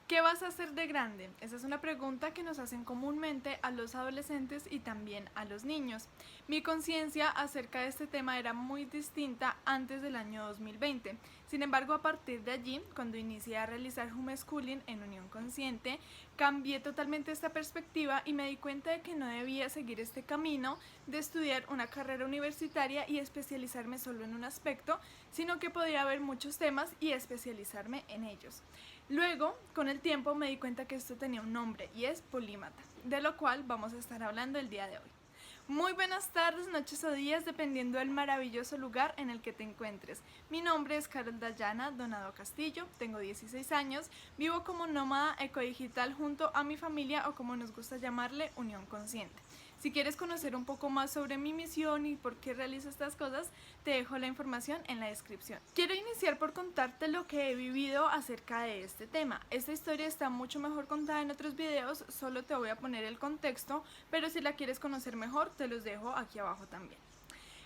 ¿Qué vas a hacer de grande? Esa es una pregunta que nos hacen comúnmente a los adolescentes y también a los niños. Mi conciencia acerca de este tema era muy distinta antes del año 2020. Sin embargo, a partir de allí, cuando inicié a realizar homeschooling en Unión Consciente, cambié totalmente esta perspectiva y me di cuenta de que no debía seguir este camino de estudiar una carrera universitaria y especializarme solo en un aspecto, sino que podía haber muchos temas y especializarme en ellos. Luego, con el tiempo me di cuenta que esto tenía un nombre y es polímata, de lo cual vamos a estar hablando el día de hoy. Muy buenas tardes, noches o días, dependiendo del maravilloso lugar en el que te encuentres. Mi nombre es Carol Dayana Donado Castillo, tengo 16 años, vivo como nómada ecodigital junto a mi familia o como nos gusta llamarle, Unión Consciente. Si quieres conocer un poco más sobre mi misión y por qué realizo estas cosas, te dejo la información en la descripción. Quiero iniciar por contarte lo que he vivido acerca de este tema. Esta historia está mucho mejor contada en otros videos, solo te voy a poner el contexto, pero si la quieres conocer mejor, te los dejo aquí abajo también.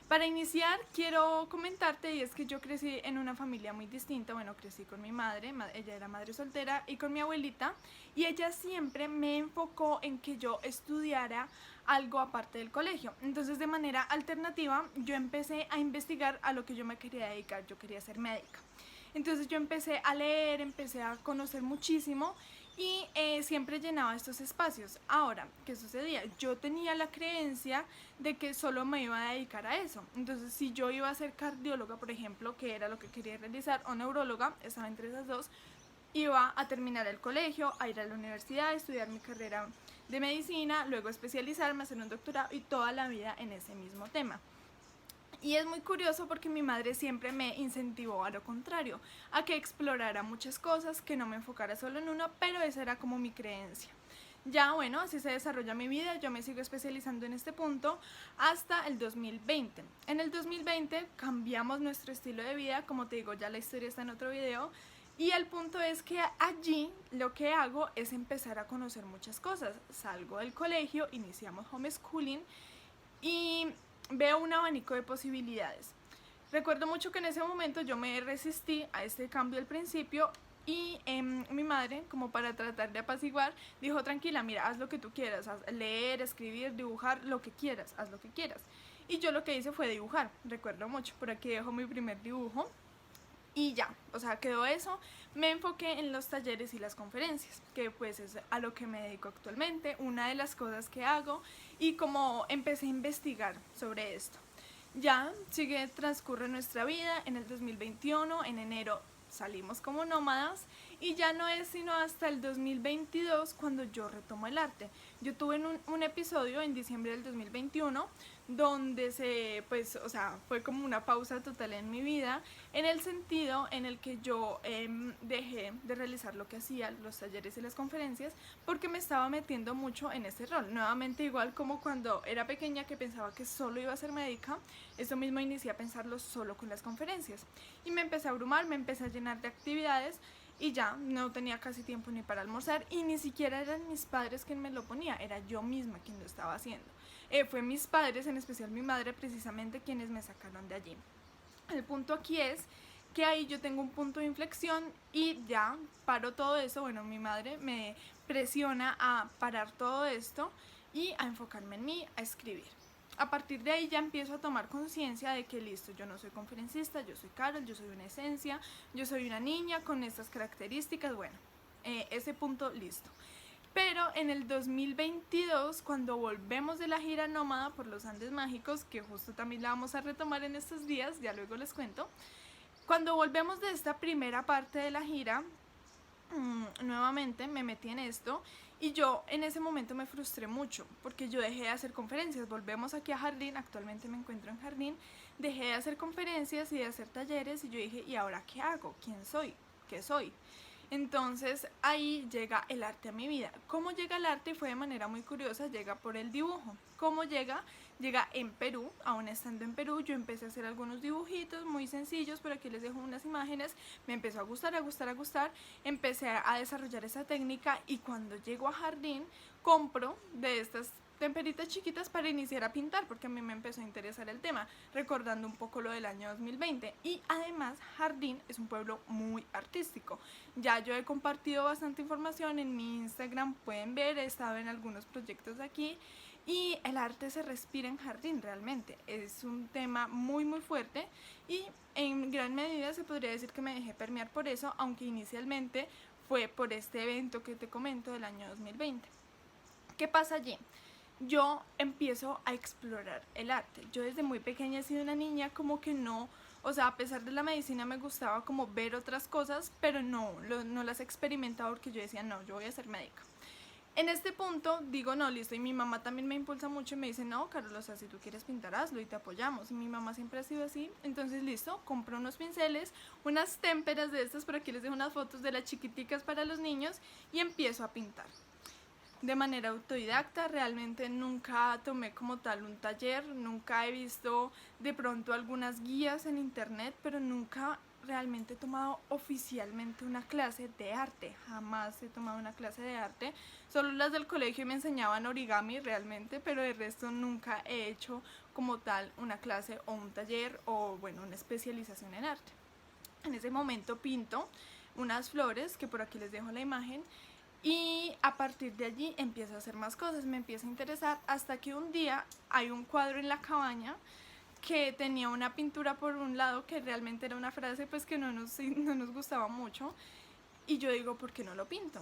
Para iniciar, quiero comentarte, y es que yo crecí en una familia muy distinta. Bueno, crecí con mi madre, ella era madre soltera, y con mi abuelita, y ella siempre me enfocó en que yo estudiara algo aparte del colegio. Entonces, de manera alternativa, yo empecé a investigar a lo que yo me quería dedicar. Yo quería ser médica. Entonces yo empecé a leer, empecé a conocer muchísimo y siempre llenaba estos espacios. Ahora, ¿qué sucedía? Yo tenía la creencia de que solo me iba a dedicar a eso. Entonces, si yo iba a ser cardióloga, por ejemplo, que era lo que quería realizar, o neuróloga, estaba entre esas dos, iba a terminar el colegio, a ir a la universidad, a estudiar mi carrera de medicina, luego especializarme, hacer un doctorado y toda la vida en ese mismo tema. Y es muy curioso porque mi madre siempre me incentivó a lo contrario, a que explorara muchas cosas, que no me enfocara solo en uno, pero esa era como mi creencia. Ya bueno, así se desarrolla mi vida, yo me sigo especializando en este punto hasta el 2020. En el 2020 cambiamos nuestro estilo de vida, como te digo, ya la historia está en otro video, y el punto es que allí lo que hago es empezar a conocer muchas cosas. Salgo del colegio, iniciamos homeschooling y veo un abanico de posibilidades. Recuerdo mucho que en ese momento yo me resistí a este cambio al principio y mi madre, como para tratar de apaciguar, dijo: tranquila, mira, haz lo que tú quieras, leer, escribir, dibujar, lo que quieras, haz lo que quieras. Y yo lo que hice fue dibujar, recuerdo mucho, por aquí dejo mi primer dibujo. Y ya, o sea, quedó eso. Me enfoqué en los talleres y las conferencias, que pues es a lo que me dedico actualmente, una de las cosas que hago, y como empecé a investigar sobre esto. Ya transcurre nuestra vida. En el 2021, en enero, salimos como nómadas y ya no es sino hasta el 2022 cuando yo retomo el arte. Yo tuve un episodio en diciembre del 2021 donde fue como una pausa total en mi vida, en el sentido en el que yo dejé de realizar lo que hacía, los talleres y las conferencias, porque me estaba metiendo mucho en ese rol. Nuevamente, igual como cuando era pequeña que pensaba que solo iba a ser médica, eso mismo inicié a pensarlo solo con las conferencias. Y me empecé a abrumar, me empecé a llenar de actividades y ya no tenía casi tiempo ni para almorzar, y ni siquiera eran mis padres quien me lo ponía, era yo misma quien lo estaba haciendo. Fue mis padres, en especial mi madre, precisamente quienes me sacaron de allí. El punto aquí es que ahí yo tengo un punto de inflexión y ya paro todo eso. Bueno, mi madre me presiona a parar todo esto y a enfocarme en mí, a escribir. A partir de ahí ya empiezo a tomar conciencia de que listo, yo no soy conferencista, yo soy Carol, yo soy una esencia, yo soy una niña con estas características. Bueno, ese punto listo. Pero en el 2022, cuando volvemos de la gira nómada por los Andes Mágicos, que justo también la vamos a retomar en estos días, ya luego les cuento, cuando volvemos de esta primera parte de la gira, nuevamente me metí en esto y yo en ese momento me frustré mucho porque yo dejé de hacer conferencias. Volvemos aquí a Jardín, actualmente me encuentro en Jardín, dejé de hacer conferencias y de hacer talleres y yo dije: ¿y ahora qué hago? ¿Quién soy? ¿Qué soy? Entonces ahí llega el arte a mi vida. ¿Cómo llega el arte? Fue de manera muy curiosa, llega por el dibujo. ¿cómo llega? Llega en Perú, aún estando en Perú, yo empecé a hacer algunos dibujitos muy sencillos, por aquí les dejo unas imágenes, me empezó a gustar, empecé a desarrollar esa técnica y cuando llego a Jardín, compro de estas temperitas chiquitas para iniciar a pintar, porque a mí me empezó a interesar el tema, recordando un poco lo del año 2020. Y además Jardín es un pueblo muy artístico. Ya yo he compartido bastante información en mi Instagram, pueden ver, he estado en algunos proyectos de aquí y el arte se respira en Jardín realmente. Es un tema muy muy fuerte y en gran medida se podría decir que me dejé permear por eso, aunque inicialmente fue por este evento que te comento del año 2020. ¿Qué pasa allí? Yo empiezo a explorar el arte. Yo desde muy pequeña he sido una niña como que no, o sea, a pesar de la medicina me gustaba como ver otras cosas, pero no las he experimentado porque yo decía, no, yo voy a ser médica. En este punto digo, no, listo, y mi mamá también me impulsa mucho y me dice, no, Carol, o sea, si tú quieres pintar, hazlo y te apoyamos. Y mi mamá siempre ha sido así, entonces listo, compro unos pinceles, unas témperas de estas, por aquí les dejo unas fotos de las chiquiticas para los niños y empiezo a pintar de manera autodidacta. Realmente nunca tomé como tal un taller, nunca he visto de pronto algunas guías en internet, pero nunca realmente he tomado oficialmente una clase de arte. Jamás he tomado una clase de arte, solo las del colegio me enseñaban origami realmente, pero de resto nunca he hecho como tal una clase o un taller o bueno, una especialización en arte. En ese momento pinto unas flores, que por aquí les dejo la imagen, y a partir de allí empiezo a hacer más cosas, me empieza a interesar hasta que un día hay un cuadro en la cabaña que tenía una pintura por un lado que realmente era una frase pues que no nos gustaba mucho y yo digo, ¿por qué no lo pinto?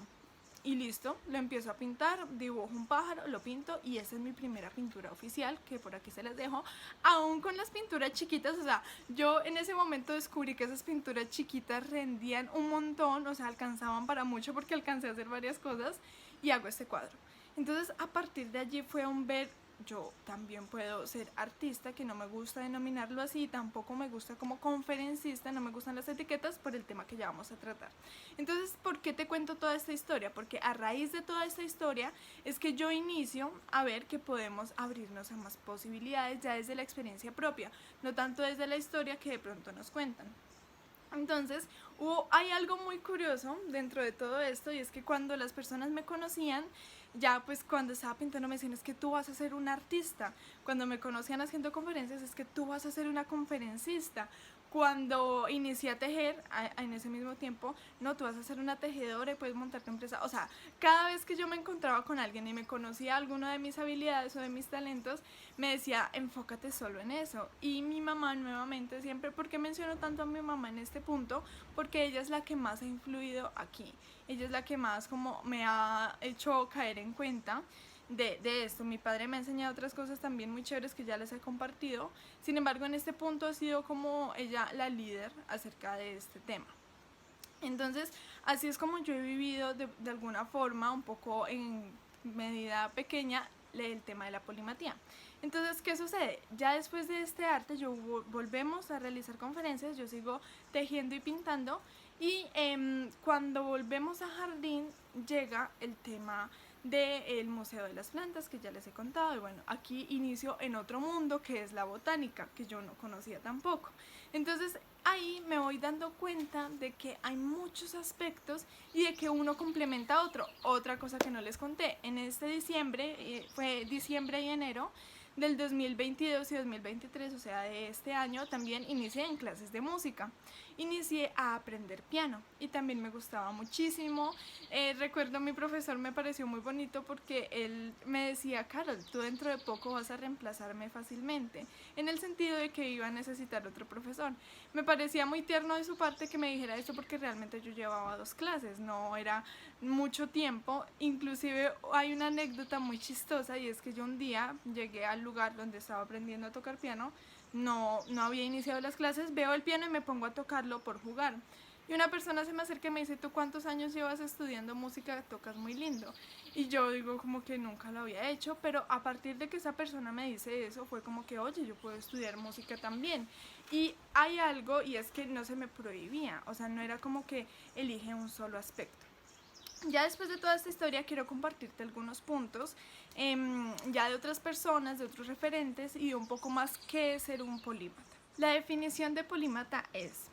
Y listo, lo empiezo a pintar, dibujo un pájaro, lo pinto y esa es mi primera pintura oficial, que por aquí se les dejo, aún con las pinturas chiquitas. O sea, yo en ese momento descubrí que esas pinturas chiquitas rendían un montón, o sea, alcanzaban para mucho porque alcancé a hacer varias cosas y hago este cuadro. Entonces a partir de allí fue un ver, yo también puedo ser artista, que no me gusta denominarlo así, tampoco me gusta como conferencista, no me gustan las etiquetas por el tema que ya vamos a tratar. Entonces, ¿por qué te cuento toda esta historia? Porque a raíz de toda esta historia es que yo inicio a ver que podemos abrirnos a más posibilidades ya desde la experiencia propia, no tanto desde la historia que de pronto nos cuentan. Entonces, hay algo muy curioso dentro de todo esto y es que cuando las personas me conocían, ya pues cuando estaba pintando me decían, es que tú vas a ser un artista. Cuando me conocían haciendo conferencias, es que tú vas a ser una conferencista. Cuando inicié a tejer, en ese mismo tiempo, no, tú vas a ser una tejedora y puedes montar tu empresa. O sea, cada vez que yo me encontraba con alguien y me conocía alguna de mis habilidades o de mis talentos, me decía, enfócate solo en eso. Y mi mamá nuevamente siempre, ¿por qué menciono tanto a mi mamá en este punto? Porque ella es la que más ha influido aquí. Ella es la que más como me ha hecho caer en cuenta de esto. Mi padre me ha enseñado otras cosas también muy chéveres que ya les he compartido. Sin embargo, en este punto ha sido como ella la líder acerca de este tema. Entonces, así es como yo he vivido de alguna forma, un poco en medida pequeña, el tema de la polimatía. Entonces, ¿qué sucede? Ya después de este arte, yo volvemos a realizar conferencias, yo sigo tejiendo y pintando, y cuando volvemos a Jardín, llega el tema del Museo de las Plantas, que ya les he contado, y bueno, aquí inicio en otro mundo que es la botánica, que yo no conocía tampoco. Entonces ahí me voy dando cuenta de que hay muchos aspectos y de que uno complementa a otro. Otra cosa que no les conté, en este diciembre, fue diciembre y enero del 2022 y 2023, o sea de este año, también inicié en clases de música. Inicié a aprender piano y también me gustaba muchísimo. Recuerdo a mi profesor, me pareció muy bonito porque él me decía, Carol, tú dentro de poco vas a reemplazarme fácilmente, en el sentido de que iba a necesitar otro profesor. Me parecía muy tierno de su parte que me dijera esto porque realmente yo llevaba 2 clases, no era mucho tiempo. Inclusive hay una anécdota muy chistosa y es que yo un día llegué al lugar donde estaba aprendiendo a tocar piano, no había iniciado las clases, veo el piano y me pongo a tocarlo por jugar. Y una persona se me acerca y me dice, ¿tú cuántos años llevas estudiando música? Tocas muy lindo. Y yo digo como que nunca lo había hecho, pero a partir de que esa persona me dice eso, fue como que, oye, yo puedo estudiar música también. Y hay algo, y es que no se me prohibía, o sea, no era como que elige un solo aspecto. Ya después de toda esta historia quiero compartirte algunos puntos ya de otras personas, de otros referentes y un poco más qué es ser un polímata. La definición de polímata es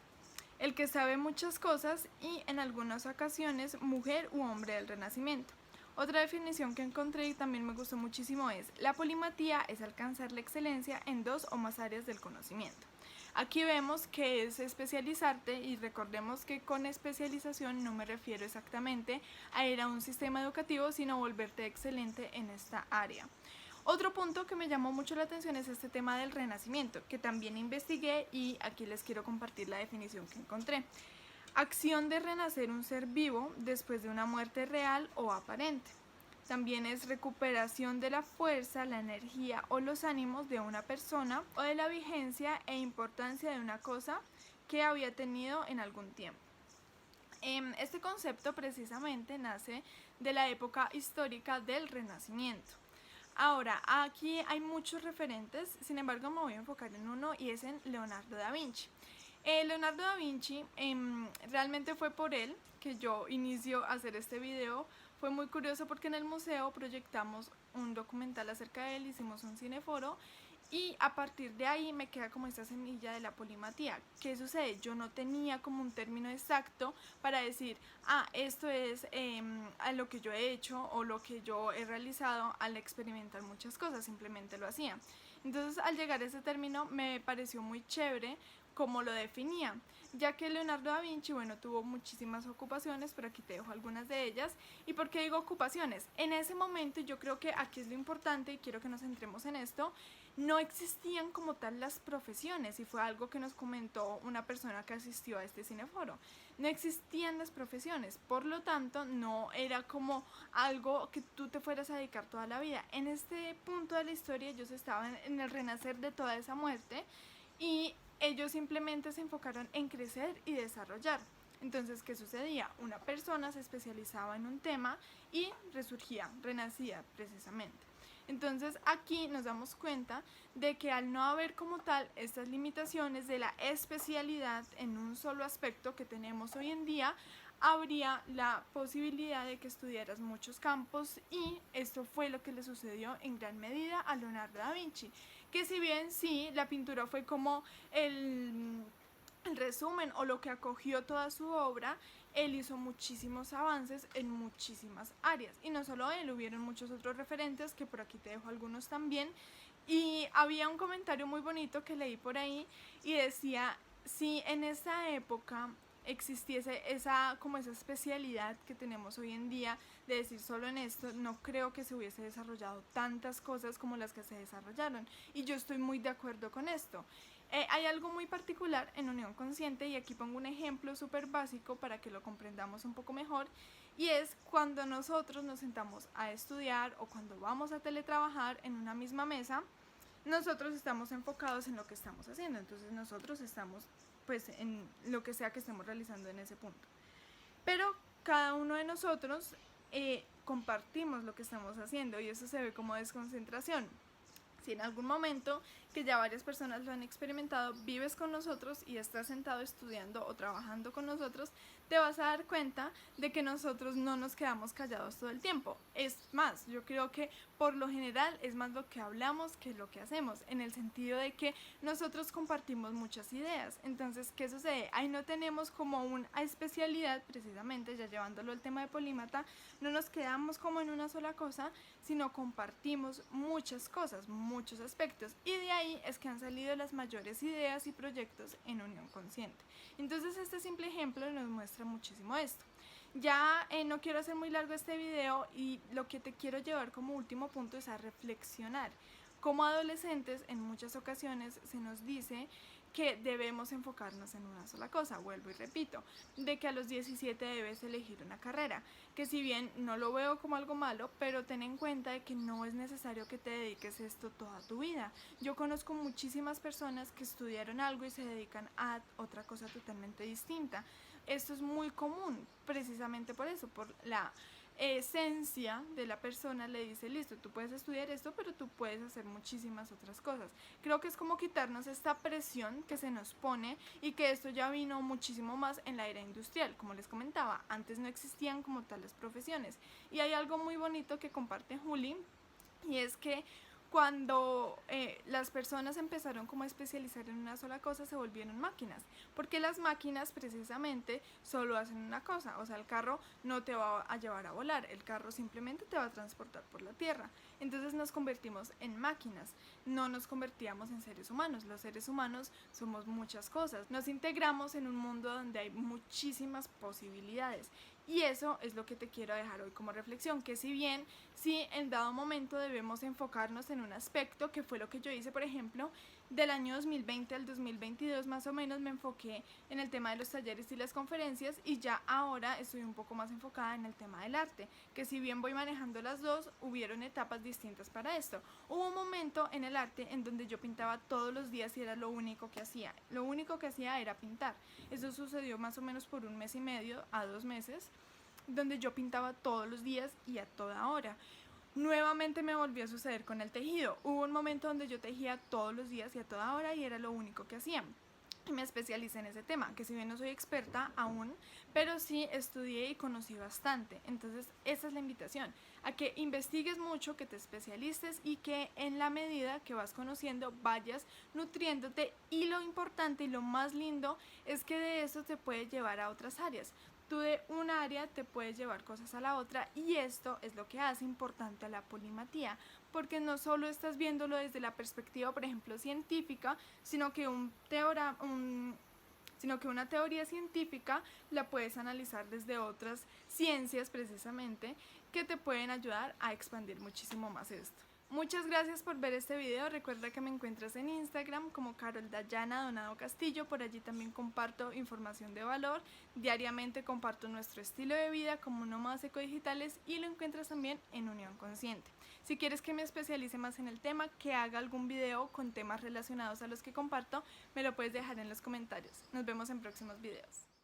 el que sabe muchas cosas y en algunas ocasiones mujer u hombre del Renacimiento. Otra definición que encontré y también me gustó muchísimo es: la polimatía es alcanzar la excelencia en dos o más áreas del conocimiento. Aquí vemos que es especializarte y recordemos que con especialización no me refiero exactamente a ir a un sistema educativo, sino volverte excelente en esta área. Otro punto que me llamó mucho la atención es este tema del renacimiento, que también investigué y aquí les quiero compartir la definición que encontré. Acción de renacer un ser vivo después de una muerte real o aparente. También es recuperación de la fuerza, la energía o los ánimos de una persona o de la vigencia e importancia de una cosa que había tenido en algún tiempo. Este concepto precisamente nace de la época histórica del Renacimiento. Ahora, aquí hay muchos referentes, sin embargo me voy a enfocar en uno y es en Leonardo da Vinci. Leonardo da Vinci, realmente fue por él que yo inicio a hacer este video. Fue muy curioso porque en el museo proyectamos un documental acerca de él, hicimos un cineforo y a partir de ahí me queda como esta semilla de la polimatía. ¿Qué sucede? Yo no tenía como un término exacto para decir, esto es a lo que yo he hecho o lo que yo he realizado al experimentar muchas cosas, simplemente lo hacía. Entonces al llegar a ese término me pareció muy chévere cómo lo definía, ya que Leonardo da Vinci, bueno, tuvo muchísimas ocupaciones, pero aquí te dejo algunas de ellas. ¿Y por qué digo ocupaciones? En ese momento, yo creo que aquí es lo importante y quiero que nos centremos en esto, no existían como tal las profesiones y fue algo que nos comentó una persona que asistió a este cineforo. No existían las profesiones, por lo tanto no era como algo que tú te fueras a dedicar toda la vida. En este punto de la historia ellos estaban en el renacer de toda esa muerte y ellos simplemente se enfocaron en crecer y desarrollar. Entonces, ¿qué sucedía? Una persona se especializaba en un tema y resurgía, renacía precisamente. Entonces aquí nos damos cuenta de que al no haber como tal estas limitaciones de la especialidad en un solo aspecto que tenemos hoy en día, habría la posibilidad de que estudiaras muchos campos y esto fue lo que le sucedió en gran medida a Leonardo da Vinci, que si bien sí, la pintura fue como el resumen o lo que acogió toda su obra, él hizo muchísimos avances en muchísimas áreas y no solo él, hubieron muchos otros referentes que por aquí te dejo algunos también. Y había un comentario muy bonito que leí por ahí y decía: si en esa época existiese esa especialidad que tenemos hoy en día de decir solo en esto, no creo que se hubiese desarrollado tantas cosas como las que se desarrollaron, y yo estoy muy de acuerdo con esto. Hay algo muy particular en unión consciente y aquí pongo un ejemplo súper básico para que lo comprendamos un poco mejor, y es cuando nosotros nos sentamos a estudiar o cuando vamos a teletrabajar en una misma mesa. Nosotros estamos enfocados en lo que estamos haciendo, entonces nosotros estamos pues en lo que sea que estemos realizando en ese punto, pero cada uno de nosotros compartimos lo que estamos haciendo y eso se ve como desconcentración. Si en algún momento, que ya varias personas lo han experimentado, vives con nosotros y estás sentado estudiando o trabajando con nosotros, te vas a dar cuenta de que nosotros no nos quedamos callados todo el tiempo. Es más, yo creo que por lo general es más lo que hablamos que lo que hacemos, en el sentido de que nosotros compartimos muchas ideas. Entonces, ¿qué sucede? Ahí no tenemos como una especialidad, precisamente, ya llevándolo al tema de polímata, no nos quedamos como en una sola cosa, sino compartimos muchas cosas, muchos aspectos, y de ahí es que han salido las mayores ideas y proyectos en unión consciente. Entonces este simple ejemplo nos muestra muchísimo esto. Ya no quiero hacer muy largo este video y lo que te quiero llevar como último punto es a reflexionar. Como adolescentes en muchas ocasiones se nos dice que debemos enfocarnos en una sola cosa, vuelvo y repito, de que a los 17 debes elegir una carrera, que si bien no lo veo como algo malo, pero ten en cuenta de que no es necesario que te dediques esto toda tu vida. Yo conozco muchísimas personas que estudiaron algo y se dedican a otra cosa totalmente distinta. Esto es muy común, precisamente por eso, por esencia de la persona le dice, listo, tú puedes estudiar esto, pero tú puedes hacer muchísimas otras cosas. Creo que es como quitarnos esta presión que se nos pone, y que esto ya vino muchísimo más en la era industrial. Como les comentaba, antes no existían como tales profesiones. Y hay algo muy bonito que comparte Juli, y es que cuando las personas empezaron como a especializar en una sola cosa, se volvieron máquinas, porque las máquinas precisamente solo hacen una cosa. O sea, el carro no te va a llevar a volar, el carro simplemente te va a transportar por la tierra. Entonces nos convertimos en máquinas, no nos convertíamos en seres humanos. Los seres humanos somos muchas cosas, nos integramos en un mundo donde hay muchísimas posibilidades. Y eso es lo que te quiero dejar hoy como reflexión, que si bien sí en dado momento debemos enfocarnos en un aspecto, que fue lo que yo hice, por ejemplo, del año 2020 al 2022 más o menos me enfoqué en el tema de los talleres y las conferencias, y ya ahora estoy un poco más enfocada en el tema del arte, que si bien voy manejando las dos, hubieron etapas distintas para esto. Hubo un momento en el arte en donde yo pintaba todos los días y era lo único que hacía. Lo único que hacía era pintar. Eso sucedió más o menos por 1 mes y medio a 2 meses, donde yo pintaba todos los días y a toda hora. Nuevamente me volvió a suceder con el tejido. Hubo un momento donde yo tejía todos los días y a toda hora, y era lo único que hacía. Y me especialicé en ese tema, que si bien no soy experta aún, pero sí estudié y conocí bastante. Entonces esa es la invitación, a que investigues mucho, que te especialices, y que en la medida que vas conociendo vayas nutriéndote. Y lo importante y lo más lindo es que de eso te puede llevar a otras áreas. Tú de un área te puedes llevar cosas a la otra, y esto es lo que hace importante a la polimatía, porque no solo estás viéndolo desde la perspectiva, por ejemplo, científica, sino que una teoría científica la puedes analizar desde otras ciencias precisamente, que te pueden ayudar a expandir muchísimo más esto. Muchas gracias por ver este video. Recuerda que me encuentras en Instagram como Carol Dayana Donado Castillo. Por allí también comparto información de valor. Diariamente comparto nuestro estilo de vida como nómadas ecodigitales, y lo encuentras también en Unión Consciente. Si quieres que me especialice más en el tema, que haga algún video con temas relacionados a los que comparto, me lo puedes dejar en los comentarios. Nos vemos en próximos videos.